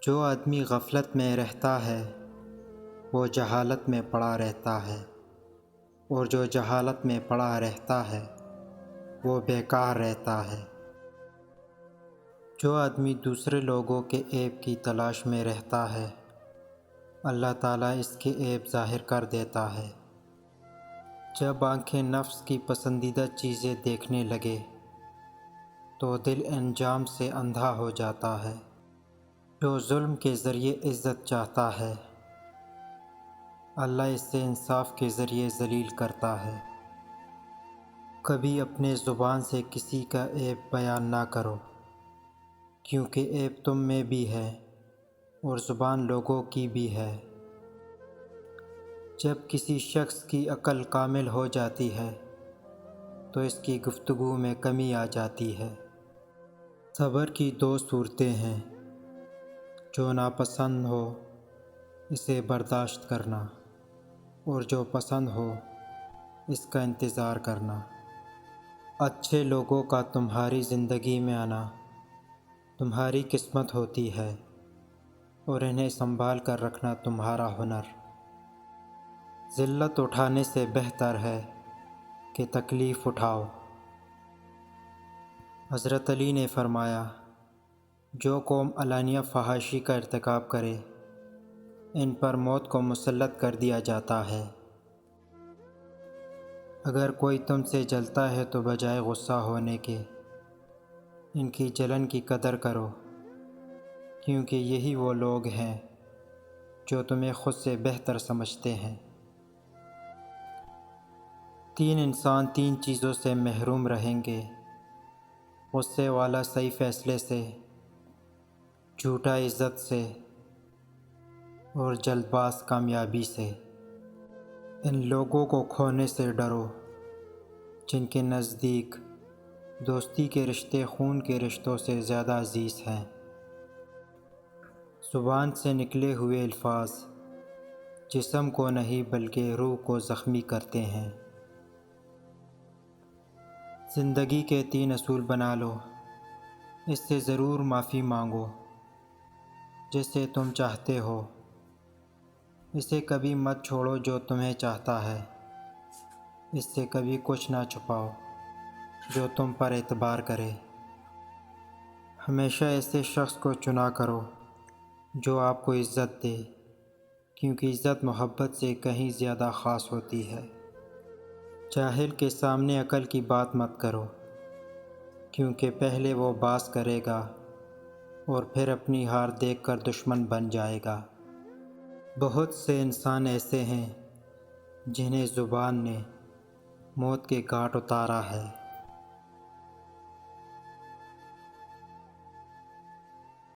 جو آدمی غفلت میں رہتا ہے وہ جہالت میں پڑا رہتا ہے، اور جو جہالت میں پڑا رہتا ہے وہ بیکار رہتا ہے۔ جو آدمی دوسرے لوگوں کے عیب کی تلاش میں رہتا ہے، اللہ تعالیٰ اس کے عیب ظاہر کر دیتا ہے۔ جب آنکھیں نفس کی پسندیدہ چیزیں دیکھنے لگے تو دل انجام سے اندھا ہو جاتا ہے۔ جو ظلم کے ذریعے عزت چاہتا ہے، اللہ اسے انصاف کے ذریعے ذلیل کرتا ہے۔ کبھی اپنے زبان سے کسی کا عیب بیان نہ کرو، کیونکہ عیب تم میں بھی ہے اور زبان لوگوں کی بھی ہے۔ جب کسی شخص کی عقل کامل ہو جاتی ہے تو اس کی گفتگو میں کمی آ جاتی ہے۔ صبر کی دو صورتیں ہیں، جو ناپسند ہو اسے برداشت کرنا، اور جو پسند ہو اس کا انتظار کرنا۔ اچھے لوگوں کا تمہاری زندگی میں آنا تمہاری قسمت ہوتی ہے، اور انہیں سنبھال کر رکھنا تمہارا ہنر۔ ذلت اٹھانے سے بہتر ہے کہ تکلیف اٹھاؤ۔ حضرت علی نے فرمایا، جو قوم علانیہ فحاشی کا ارتکاب کرے ان پر موت کو مسلط کر دیا جاتا ہے۔ اگر کوئی تم سے جلتا ہے تو بجائے غصہ ہونے کے ان کی جلن کی قدر کرو، کیونکہ یہی وہ لوگ ہیں جو تمہیں خود سے بہتر سمجھتے ہیں۔ تین انسان تین چیزوں سے محروم رہیں گے: غصے والا صحیح فیصلے سے، جھوٹا عزت سے، اور جلد باز کامیابی سے۔ ان لوگوں کو کھونے سے ڈرو جن کے نزدیک دوستی کے رشتے خون کے رشتوں سے زیادہ عزیز ہیں۔ زبان سے نکلے ہوئے الفاظ جسم کو نہیں بلکہ روح کو زخمی کرتے ہیں۔ زندگی کے تین اصول بنا لو، اس سے ضرور معافی مانگو۔ جسے تم چاہتے ہو اسے کبھی مت چھوڑو، جو تمہیں چاہتا ہے اس سے کبھی کچھ نہ چھپاؤ جو تم پر اعتبار کرے۔ ہمیشہ ایسے شخص کو چنا کرو جو آپ کو عزت دے، کیونکہ عزت محبت سے کہیں زیادہ خاص ہوتی ہے۔ جاہل کے سامنے عقل کی بات مت کرو، کیونکہ پہلے وہ باز کرے گا اور پھر اپنی ہار دیکھ کر دشمن بن جائے گا۔ بہت سے انسان ایسے ہیں جنہیں زبان نے موت کے گھاٹ اتارا ہے۔